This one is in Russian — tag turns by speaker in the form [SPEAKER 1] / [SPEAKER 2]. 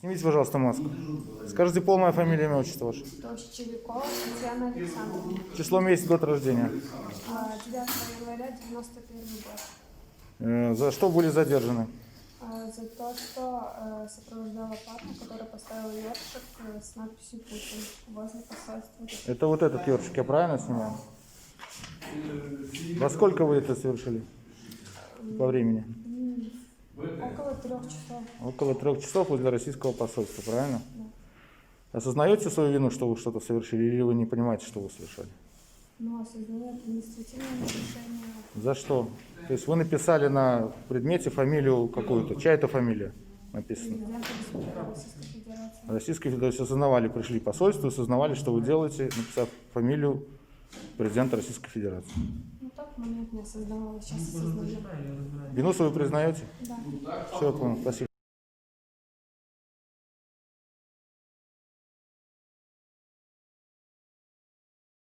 [SPEAKER 1] Снимите, пожалуйста, маску. Скажите полное фамилия, имя, отчество ваше.
[SPEAKER 2] Толщевикова Татьяна Александровна.
[SPEAKER 1] Число, месяц, год рождения.
[SPEAKER 2] 9 января 91 год.
[SPEAKER 1] За что были задержаны?
[SPEAKER 2] За то, что сопровождала парня, который поставил ёршик с надписью «Путин» возле посольства.
[SPEAKER 1] Это вот этот ёршик, я правильно снимаю? Во сколько вы это совершили? По времени?
[SPEAKER 2] Около 3 часов.
[SPEAKER 1] Около 3 часов возле российского посольства, правильно?
[SPEAKER 2] Да.
[SPEAKER 1] Осознаете свою вину, что вы что-то совершили, или вы не понимаете, что вы совершали?
[SPEAKER 2] Но осознаю административное нарушение.
[SPEAKER 1] За что? То есть вы написали на предмете фамилию какую-то. Чья это фамилия написана?
[SPEAKER 2] Президента Республики Российской Федерации.
[SPEAKER 1] Российской Федерации. Осознавали, пришли в посольство, осознавали, что вы делаете, написав фамилию президента Российской Федерации.
[SPEAKER 2] Ну, тот момент не осознавала, сейчас осознаю.
[SPEAKER 1] Вину свою признаете?
[SPEAKER 2] Да.
[SPEAKER 1] Все, я понял. Спасибо.